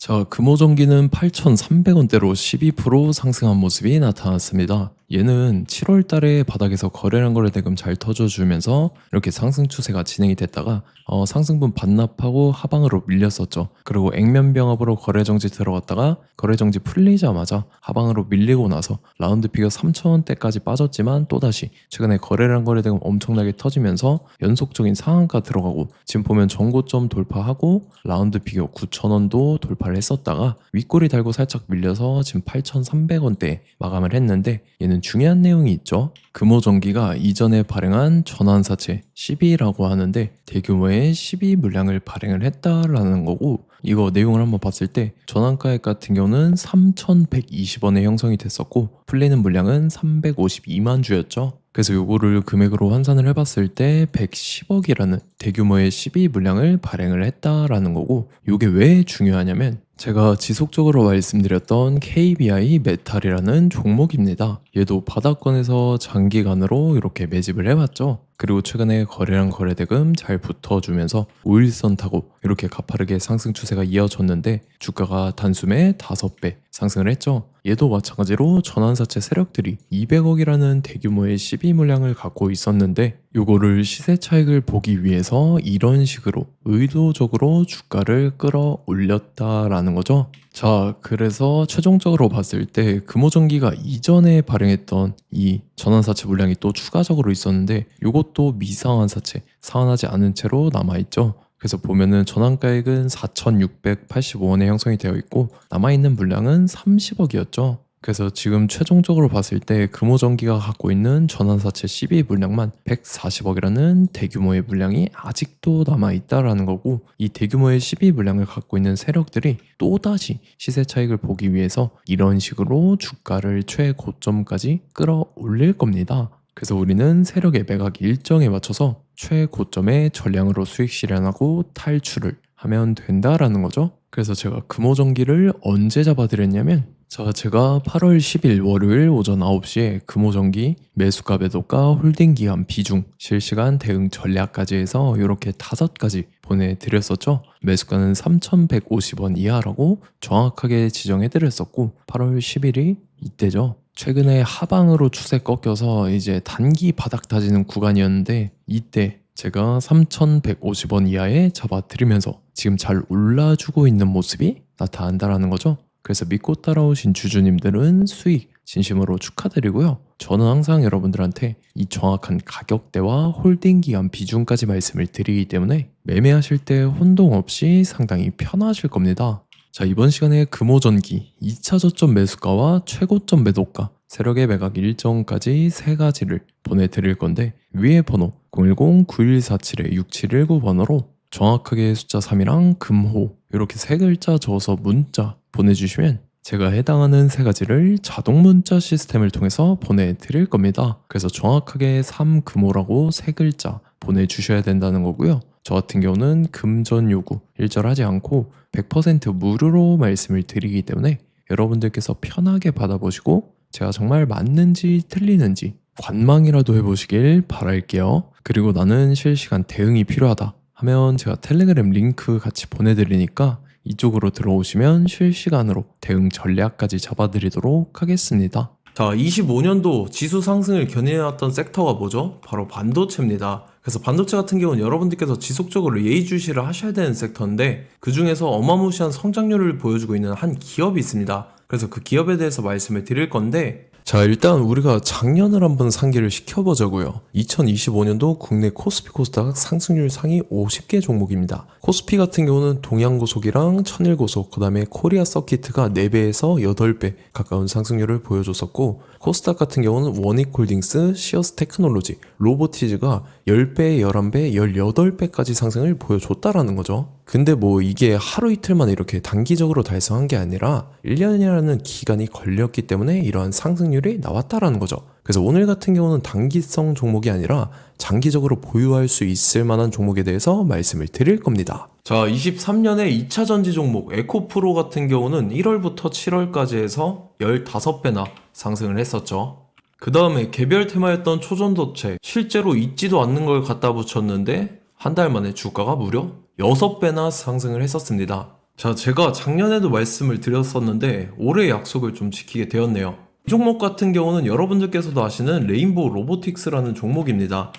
자, 금호전기는 8,300원대로 12% 상승한 모습이 나타났습니다. 얘는 7월 달에 바닥에서 거래량 거래 대금 잘 터져주면서 이렇게 상승 추세가 진행이 됐다가 상승분 반납하고 하방으로 밀렸었죠. 그리고 액면병합으로 거래 정지 들어갔다가 거래 정지 풀리자마자 하방으로 밀리고 나서 라운드 피겨 3,000원대까지 빠졌지만 또다시 최근에 거래량 거래 대금 엄청나게 터지면서 연속적인 상한가 들어가고 지금 보면 전고점 돌파하고 라운드 피겨 9,000원도 돌파를 했었다가 윗꼬리 달고 살짝 밀려서 지금 8,300원대에 마감을 했는데 얘는 중요한 내용이 있죠. 금호전기가 이전에 발행한 전환사채 12라고 하는데 대규모의 12 물량을 발행을 했다라는 거고, 이거 내용을 한번 봤을 때 전환가액 같은 경우는 3,120원에 형성이 됐었고 풀리는 물량은 352만 주였죠. 그래서 요거를 금액으로 환산을 해봤을 때 110억이라는 대규모의 12 물량을 발행을 했다라는 거고, 요게 왜 중요하냐면 제가 지속적으로 말씀드렸던 KBI 메탈이라는 종목입니다. 얘도 바닥권에서 장기간으로 이렇게 매집을 해왔죠. 그리고 최근에 거래량 거래대금 잘 붙어주면서 5일선 타고 이렇게 가파르게 상승 추세가 이어졌는데 주가가 단숨에 5배 상승을 했죠. 얘도 마찬가지로 전환사채 세력들이 200억이라는 대규모의 12 물량을 갖고 있었는데 요거를 시세 차익을 보기 위해서 이런 식으로 의도적으로 주가를 끌어올렸다라는 거죠. 자, 그래서 최종적으로 봤을 때 금호전기가 이전에 발행했던 이 전환사채 물량이 또 추가적으로 있었는데 요것도 미상환 사채, 상환하지 않은 채로 남아있죠. 그래서 보면은 전환가액은 4,685원에 형성이 되어 있고 남아있는 물량은 30억이었죠. 그래서 지금 최종적으로 봤을 때 금호전기가 갖고 있는 전환사채 12 물량만 140억이라는 대규모의 물량이 아직도 남아있다라는 거고, 이 대규모의 12 물량을 갖고 있는 세력들이 또다시 시세 차익을 보기 위해서 이런 식으로 주가를 최고점까지 끌어올릴 겁니다. 그래서 우리는 세력의 매각 일정에 맞춰서 최고점의 전량으로 수익 실현하고 탈출을 하면 된다라는 거죠. 그래서 제가 금호전기를 언제 잡아드렸냐면, 제가 8월 10일 월요일 오전 9시에 금호전기 매수가 매도가 홀딩 기간 비중 실시간 대응 전략까지 해서 이렇게 5가지 보내드렸었죠. 매수가는 3,150원 이하라고 정확하게 지정해드렸었고 8월 10일이 이때죠. 최근에 하방으로 추세 꺾여서 이제 단기 바닥 다지는 구간이었는데 이때 제가 3,150원 이하에 잡아드리면서 지금 잘 올라주고 있는 모습이 나타난다라는 거죠. 그래서 믿고 따라오신 주주님들은 수익 진심으로 축하드리고요. 저는 항상 여러분들한테 이 정확한 가격대와 홀딩 기간 비중까지 말씀을 드리기 때문에 매매하실 때 혼동 없이 상당히 편하실 겁니다. 자, 이번 시간에 금호전기 2차 저점 매수가와 최고점 매도가, 세력의 매각 일정까지 3가지를 보내드릴 건데 위에 번호 010-9147-6719 번호로 정확하게 숫자 3이랑 금호 이렇게 3글자 적어서 문자 보내주시면 제가 해당하는 3가지를 자동 문자 시스템을 통해서 보내드릴 겁니다. 그래서 정확하게 3금호라고 3글자 보내주셔야 된다는 거고요. 저 같은 경우는 금전 요구 일절하지 않고 100% 무료로 말씀을 드리기 때문에 여러분들께서 편하게 받아보시고 제가 정말 맞는지 틀리는지 관망이라도 해보시길 바랄게요. 그리고 나는 실시간 대응이 필요하다 하면 제가 텔레그램 링크 같이 보내드리니까 이쪽으로 들어오시면 실시간으로 대응 전략까지 잡아드리도록 하겠습니다. 자, 25년도 지수 상승을 견인해왔던 섹터가 뭐죠? 바로 반도체입니다. 그래서 반도체 같은 경우는 여러분들께서 지속적으로 예의주시를 하셔야 되는 섹터인데 그 중에서 어마무시한 성장률을 보여주고 있는 한 기업이 있습니다. 그래서 그 기업에 대해서 말씀을 드릴 건데, 자, 일단 우리가 작년을 한번 상기를 시켜보자고요. 2025년도 국내 코스피 코스닥 상승률 상위 50개 종목입니다. 코스피 같은 경우는 동양고속이랑 천일고속, 그 다음에 코리아 서키트가 4배에서 8배 가까운 상승률을 보여줬었고, 코스닥 같은 경우는 원익홀딩스, 시어스 테크놀로지, 로보티즈가 10배, 11배, 18배까지 상승을 보여줬다라는 거죠. 근데 뭐 이게 하루 이틀만 이렇게 단기적으로 달성한 게 아니라 1년이라는 기간이 걸렸기 때문에 이러한 상승률이 나왔다라는 거죠. 그래서 오늘 같은 경우는 단기성 종목이 아니라 장기적으로 보유할 수 있을 만한 종목에 대해서 말씀을 드릴 겁니다. 자, 23년에 2차 전지 종목 에코프로 같은 경우는 1월부터 7월까지 해서 15배나 상승을 했었죠. 그 다음에 개별 테마였던 초전도체, 실제로 있지도 않는 걸 갖다 붙였는데 한 달 만에 주가가 무려 6배나 상승을 했었습니다. 자, 제가 작년에도 말씀을 드렸었는데 올해 약속을 좀 지키게 되었네요. 이 종목 같은 경우는 여러분들께서도 아시는 레인보우 로보틱스라는 종목입니다.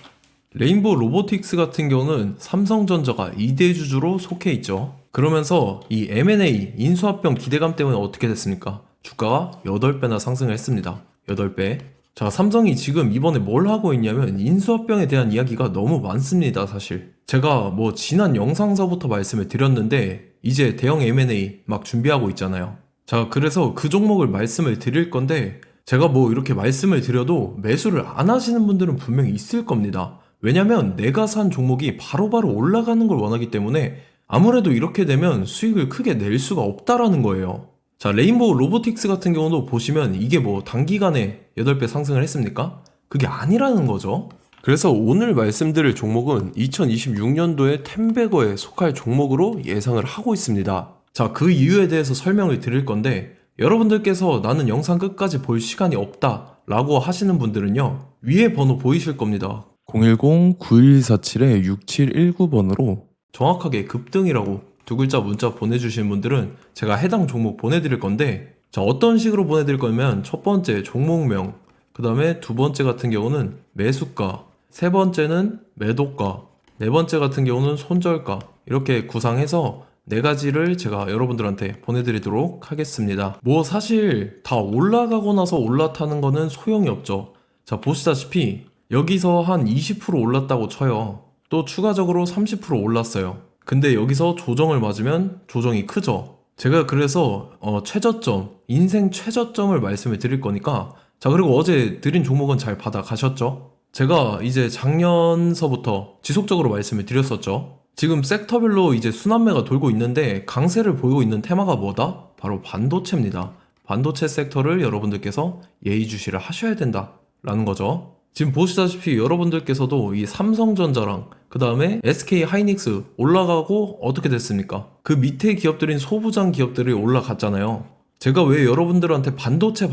레인보우 로보틱스 같은 경우는 삼성전자가 2대 주주로 속해 있죠. 그러면서 이 M&A 인수합병 기대감 때문에 어떻게 됐습니까? 주가가 8배나 상승을 했습니다. 8배. 자, 삼성이 지금 이번에 뭘 하고 있냐면 인수합병에 대한 이야기가 너무 많습니다, 사실. 제가 뭐 지난 영상서부터 말씀을 드렸는데 이제 대형 M&A 막 준비하고 있잖아요. 자, 그래서 그 종목을 말씀을 드릴 건데 제가 뭐 이렇게 말씀을 드려도 매수를 안 하시는 분들은 분명히 있을 겁니다. 왜냐면 내가 산 종목이 바로바로 올라가는 걸 원하기 때문에 아무래도 이렇게 되면 수익을 크게 낼 수가 없다라는 거예요. 자, 레인보우 로보틱스 같은 경우도 보시면 이게 뭐 단기간에 8배 상승을 했습니까? 그게 아니라는 거죠. 그래서 오늘 말씀드릴 종목은 2026년도에 텐베거에 속할 종목으로 예상을 하고 있습니다. 자, 그 이유에 대해서 설명을 드릴 건데 여러분들께서 나는 영상 끝까지 볼 시간이 없다 라고 하시는 분들은요, 위에 번호 보이실 겁니다. 010-9147-6719번으로 정확하게 급등이라고 두 글자 문자 보내주신 분들은 제가 해당 종목 보내드릴 건데, 자, 어떤 식으로 보내드릴 거냐면 첫 번째 종목명, 그 다음에 두 번째 같은 경우는 매수가, 세 번째는 매도가, 네 번째 같은 경우는 손절가, 이렇게 구상해서 네 가지를 제가 여러분들한테 보내드리도록 하겠습니다. 뭐 사실 다 올라가고 나서 올라타는 거는 소용이 없죠. 자, 보시다시피 여기서 한 20% 올랐다고 쳐요. 또 추가적으로 30% 올랐어요. 근데 여기서 조정을 맞으면 조정이 크죠. 제가 그래서 최저점, 인생 최저점을 말씀을 드릴 거니까, 자, 그리고 어제 드린 종목은 잘 받아가셨죠? 제가 이제 작년서부터 지속적으로 말씀을 드렸었죠. 지금 섹터별로 이제 순환매가 돌고 있는데 강세를 보이고 있는 테마가 뭐다? 바로 반도체입니다. 반도체 섹터를 여러분들께서 예의주시를 하셔야 된다라는 거죠. 지금 보시다시피 여러분들께서도 이 삼성전자랑 그 다음에 SK 하이닉스 올라가고 어떻게 됐습니까? 그 밑에 기업들인 소부장 기업들이 올라갔잖아요. 제가 왜 여러분들한테 반도체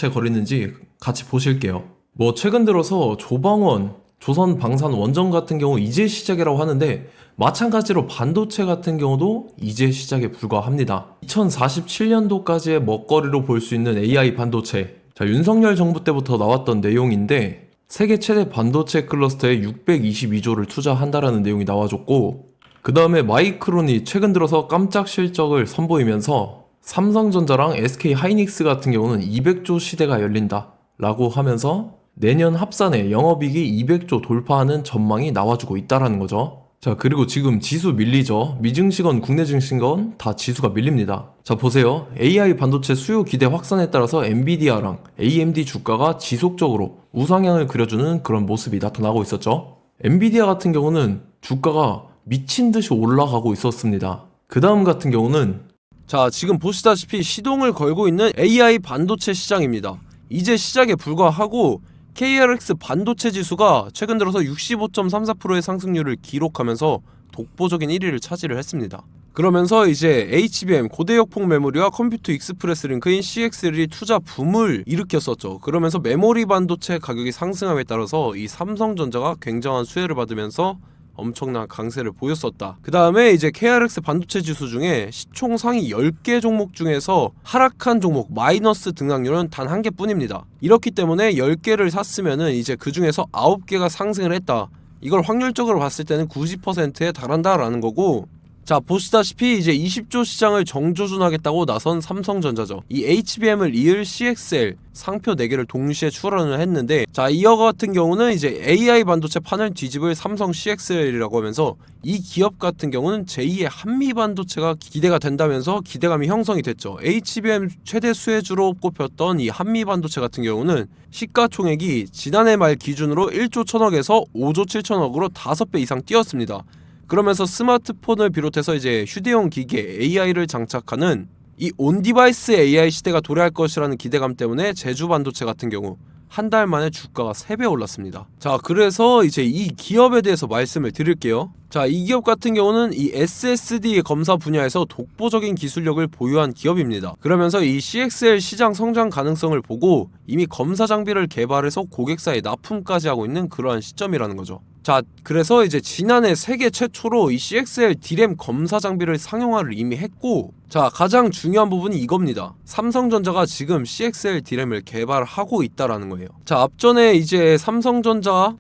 거리는지 같이 보실게요. 뭐 최근 들어서 조방원, 조선방산원전 같은 경우 이제 시작이라고 하는데 마찬가지로 반도체 같은 경우도 이제 시작에 불과합니다. 2047년도까지의 먹거리로 볼 수 있는 AI 반도체. 자, 윤석열 정부 때부터 나왔던 내용인데 세계 최대 반도체 클러스터에 622조를 투자한다라는 내용이 나와줬고, 그 다음에 마이크론이 최근 들어서 깜짝 실적을 선보이면서 삼성전자랑 SK 하이닉스 같은 경우는 200조 시대가 열린다 라고 하면서 내년 합산에 영업이익이 200조 돌파하는 전망이 나와주고 있다라는 거죠. 자, 그리고 지금 지수 밀리죠. 미증시건 국내 증시건 다 지수가 밀립니다. 자, 보세요. AI 반도체 수요 기대 확산에 따라서 엔비디아랑 AMD 주가가 지속적으로 우상향을 그려주는 그런 모습이 나타나고 있었죠. 엔비디아 같은 경우는 주가가 미친 듯이 올라가고 있었습니다. 그 다음 같은 경우는, 자, 지금 보시다시피 시동을 걸고 있는 AI 반도체 시장입니다. 이제 시작에 불과하고 KRX 반도체 지수가 최근 들어서 65.34%의 상승률을 기록하면서 독보적인 1위를 차지를 했습니다. 그러면서 이제 HBM 고대역폭 메모리와 컴퓨터 익스프레스 링크인 CXL이 투자 붐을 일으켰었죠. 그러면서 메모리 반도체 가격이 상승함에 따라서 이 삼성전자가 굉장한 수혜를 받으면서 엄청난 강세를 보였었다. 그 다음에 이제 KRX 반도체 지수 중에 시총 상위 10개 종목 중에서 하락한 종목 마이너스 등락률은 단 1개 뿐입니다. 이렇기 때문에 10개를 샀으면은 이제 그 중에서 9개가 상승을 했다. 이걸 확률적으로 봤을 때는 90%에 달한다라는 거고, 자, 보시다시피 이제 20조 시장을 정조준하겠다고 나선 삼성전자죠. 이 HBM을 이을 CXL 상표 4개를 동시에 출원을 했는데, 자, 이어 같은 경우는 이제 AI 반도체 판을 뒤집을 삼성 CXL이라고 하면서 이 기업 같은 경우는 제2의 한미 반도체가 기대가 된다면서 기대감이 형성이 됐죠. HBM 최대 수혜주로 꼽혔던 이 한미 반도체 같은 경우는 시가총액이 지난해 말 기준으로 1조 1000억에서 5조 7천억으로 5배 이상 뛰었습니다. 그러면서 스마트폰을 비롯해서 이제 휴대용 기기에 AI를 장착하는 이 온디바이스 AI 시대가 도래할 것이라는 기대감 때문에 제주 반도체 같은 경우 한 달 만에 주가가 3배 올랐습니다. 자, 그래서 이제 이 기업에 대해서 말씀을 드릴게요. 자, 이 기업 같은 경우는 이 SSD 검사 분야에서 독보적인 기술력을 보유한 기업입니다. 그러면서 이 CXL 시장 성장 가능성을 보고 이미 검사 장비를 개발해서 고객사에 납품까지 하고 있는 그러한 시점이라는 거죠. 자, 자, 그래서 이제 지난해 세계 최초로 이 CXL D램 검사 장비를 상용화를 이미 했고, 자, 가장 중요한 부분이 이겁니다. 삼성전자가 지금 CXL D램을 개발하고 있다라는 거예요. 자, 앞전에 이제 삼성전자가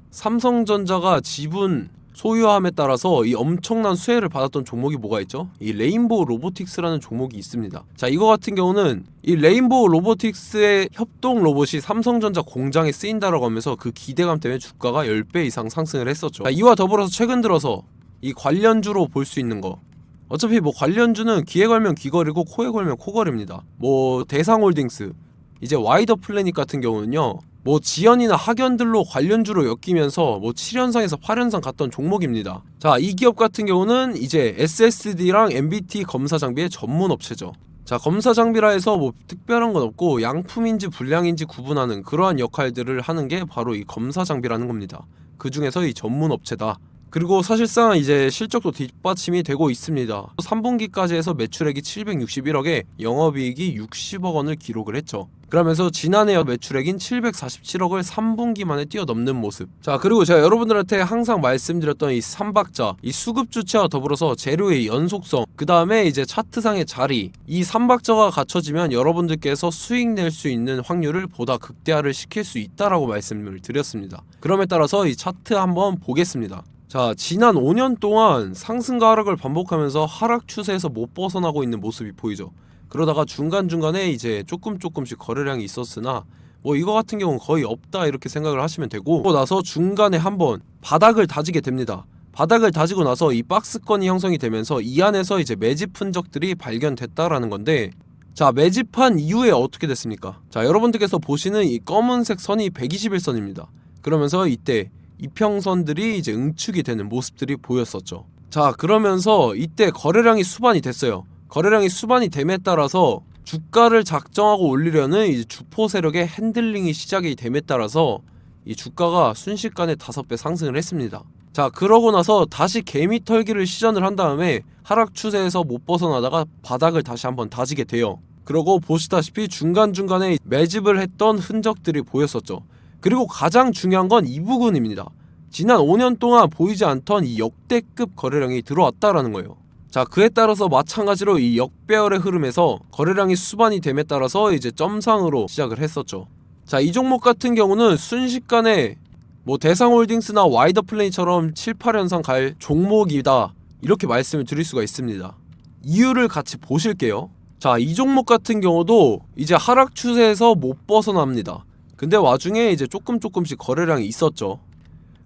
지분 소유함에 따라서 이 엄청난 수혜를 받았던 종목이 뭐가 있죠? 이 레인보우 로보틱스라는 종목이 있습니다. 자, 이거 같은 경우는 이 레인보우 로보틱스의 협동 로봇이 삼성전자 공장에 쓰인다라고 하면서 그 기대감 때문에 주가가 10배 이상 상승을 했었죠. 자, 이와 더불어서 최근 들어서 이 관련주로 볼 수 있는 거, 어차피 뭐 관련주는 귀에 걸면 귀걸이고 코에 걸면 코걸입니다. 뭐 대상홀딩스, 이제 와이더 플래닛 같은 경우는요, 뭐 지연이나 학연들로 관련주로 엮이면서 뭐 7연상에서 8연상 갔던 종목입니다. 자, 이 기업 같은 경우는 이제 SSD랑 MBT 검사 장비의 전문 업체죠. 자, 검사 장비라 해서 뭐 특별한 건 없고 양품인지 불량인지 구분하는 그러한 역할들을 하는 게 바로 이 검사 장비라는 겁니다. 그 중에서 이 전문 업체다. 그리고 사실상 이제 실적도 뒷받침이 되고 있습니다. 3분기까지 해서 매출액이 761억에 영업이익이 60억 원을 기록을 했죠. 그러면서 지난해 매출액인 747억을 3분기 만에 뛰어넘는 모습. 자, 그리고 제가 여러분들한테 항상 말씀드렸던 이 3박자, 이 수급 주체와 더불어서 재료의 연속성, 그 다음에 이제 차트상의 자리, 이 3박자가 갖춰지면 여러분들께서 수익 낼 수 있는 확률을 보다 극대화를 시킬 수 있다라고 말씀을 드렸습니다. 그럼에 따라서 이 차트 한번 보겠습니다. 자, 지난 5년 동안 상승과 하락을 반복하면서 하락 추세에서 못 벗어나고 있는 모습이 보이죠. 그러다가 중간중간에 이제 조금씩 거래량이 있었으나 뭐 이거 같은 경우는 거의 없다 이렇게 생각을 하시면 되고, 그러고 나서 중간에 한번 바닥을 다지게 됩니다. 바닥을 다지고 나서 이 박스권이 형성이 되면서 이 안에서 이제 매집 흔적들이 발견됐다라는 건데, 자, 매집한 이후에 어떻게 됐습니까? 자, 여러분들께서 보시는 이 검은색 선이 121선입니다. 그러면서 이때 이평선들이 이제 응축이 되는 모습들이 보였었죠. 자, 그러면서 이때 거래량이 수반이 됐어요. 거래량이 수반이 됨에 따라서 주가를 작정하고 올리려는 이제 주포 세력의 핸들링이 시작이 됨에 따라서 이 주가가 순식간에 5배 상승을 했습니다. 자, 그러고 나서 다시 개미 털기를 시전을 한 다음에 하락 추세에서 못 벗어나다가 바닥을 다시 한번 다지게 돼요. 그러고 보시다시피 중간중간에 매집을 했던 흔적들이 보였었죠. 그리고 가장 중요한 건 이 부분입니다. 지난 5년 동안 보이지 않던 이 역대급 거래량이 들어왔다라는 거예요. 자, 그에 따라서 마찬가지로 이 역배열의 흐름에서 거래량이 수반이 됨에 따라서 이제 점상으로 시작을 했었죠. 자, 이 종목 같은 경우는 순식간에 뭐 대상홀딩스나 와이더 플레이처럼 7, 8연상 갈 종목이다 이렇게 말씀을 드릴 수가 있습니다. 이유를 같이 보실게요. 자, 이 종목 같은 경우도 이제 하락 추세에서 못 벗어납니다. 근데 와중에 이제 조금씩 거래량이 있었죠.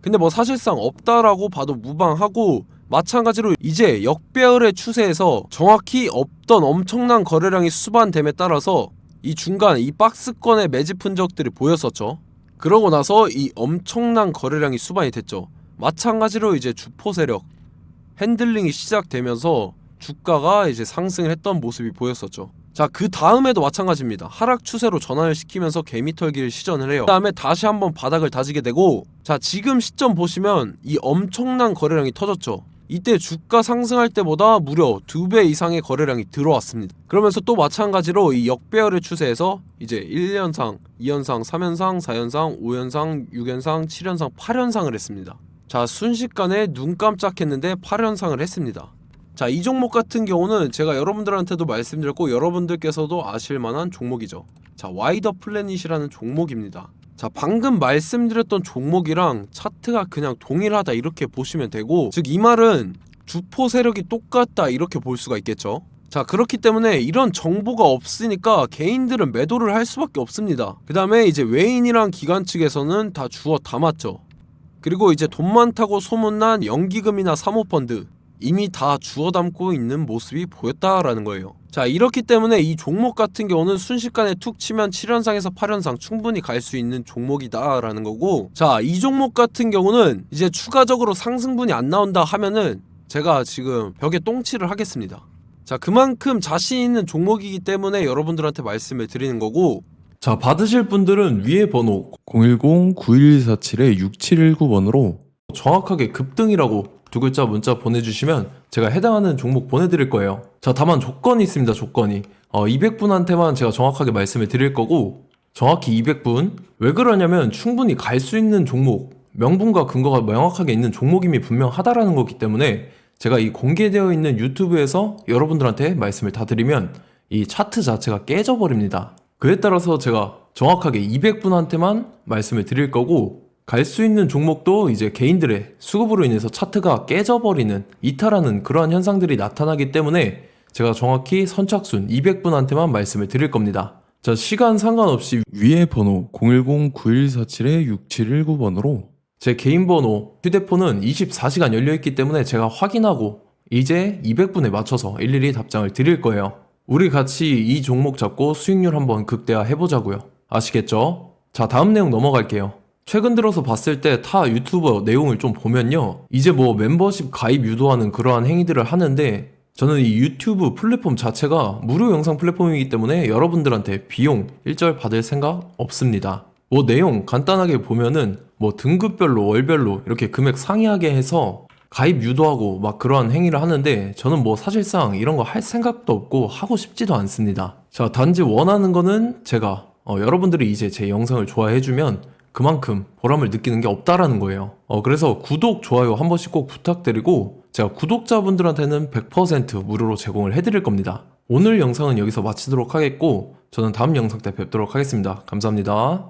근데 뭐 사실상 없다라고 봐도 무방하고, 마찬가지로 이제 역배열의 추세에서 정확히 없던 엄청난 거래량이 수반됨에 따라서 이 중간 이 박스권의 매집 흔적들이 보였었죠. 그러고 나서 이 엄청난 거래량이 수반이 됐죠. 마찬가지로 이제 주포 세력 핸들링이 시작되면서 주가가 이제 상승을 했던 모습이 보였었죠. 자, 그 다음에도 마찬가지입니다. 하락 추세로 전환을 시키면서 개미털기를 시전을 해요. 그 다음에 다시 한번 바닥을 다지게 되고, 자, 지금 시점 보시면 이 엄청난 거래량이 터졌죠. 이때 주가 상승할 때보다 무려 2배 이상의 거래량이 들어왔습니다. 그러면서 또 마찬가지로 이 역배열의 추세에서 이제 1연상, 2연상, 3연상, 4연상, 5연상, 6연상, 7연상, 8연상을 했습니다. 자, 순식간에 눈 깜짝했는데 8연상을 했습니다. 자, 이 종목 같은 경우는 제가 여러분들한테도 말씀드렸고 여러분들께서도 아실만한 종목이죠. 자, 와이더 플래닛이라는 종목입니다. 자, 방금 말씀드렸던 종목이랑 차트가 그냥 동일하다 이렇게 보시면 되고, 즉 이 말은 주포 세력이 똑같다 이렇게 볼 수가 있겠죠. 자, 그렇기 때문에 이런 정보가 없으니까 개인들은 매도를 할 수밖에 없습니다. 그 다음에 이제 외인이랑 기관 측에서는 다 주워 담았죠. 그리고 이제 돈 많다고 소문난 연기금이나 사모펀드 이미 다 주워 담고 있는 모습이 보였다라는 거예요. 자, 이렇기 때문에 이 종목 같은 경우는 순식간에 툭 치면 7연상에서 8연상 충분히 갈 수 있는 종목이다 라는 거고, 자, 이 종목 같은 경우는 이제 추가적으로 상승분이 안 나온다 하면은 제가 지금 벽에 똥칠을 하겠습니다. 자, 그만큼 자신 있는 종목이기 때문에 여러분들한테 말씀을 드리는 거고, 자, 받으실 분들은 위에 번호 010-9147-6719번으로 정확하게 급등이라고 2글자 문자 보내주시면 제가 해당하는 종목 보내드릴 거예요. 자, 다만 조건이 있습니다. 조건이 200분한테만 제가 정확하게 말씀을 드릴 거고, 정확히 200분. 왜 그러냐면 충분히 갈 수 있는 종목, 명분과 근거가 명확하게 있는 종목임이 분명하다라는 거기 때문에 제가 이 공개되어 있는 유튜브에서 여러분들한테 말씀을 다 드리면 이 차트 자체가 깨져버립니다. 그에 따라서 제가 정확하게 200분한테만 말씀을 드릴 거고, 갈 수 있는 종목도 이제 개인들의 수급으로 인해서 차트가 깨져버리는, 이탈하는 그러한 현상들이 나타나기 때문에 제가 정확히 선착순 200분한테만 말씀을 드릴 겁니다. 자, 시간 상관없이 위에 번호 010-9147-6719번으로 제 개인 번호, 휴대폰은 24시간 열려있기 때문에 제가 확인하고 이제 200분에 맞춰서 일일이 답장을 드릴 거예요. 우리 같이 이 종목 잡고 수익률 한번 극대화 해보자고요. 아시겠죠? 자, 다음 내용 넘어갈게요. 최근 들어서 봤을 때 타 유튜버 내용을 좀 보면요, 이제 뭐 멤버십 가입 유도하는 그러한 행위들을 하는데, 저는 이 유튜브 플랫폼 자체가 무료 영상 플랫폼이기 때문에 여러분들한테 비용 일절 받을 생각 없습니다. 뭐 내용 간단하게 보면은 뭐 등급별로 월별로 이렇게 금액 상이하게 해서 가입 유도하고 막 그러한 행위를 하는데, 저는 뭐 사실상 이런 거 할 생각도 없고 하고 싶지도 않습니다. 자, 단지 원하는 거는 제가 여러분들이 이제 제 영상을 좋아해주면 그만큼 보람을 느끼는 게 없다라는 거예요. 그래서 구독, 좋아요 한 번씩 꼭 부탁드리고, 제가 구독자분들한테는 100% 무료로 제공을 해드릴 겁니다. 오늘 영상은 여기서 마치도록 하겠고, 저는 다음 영상 때 뵙도록 하겠습니다. 감사합니다.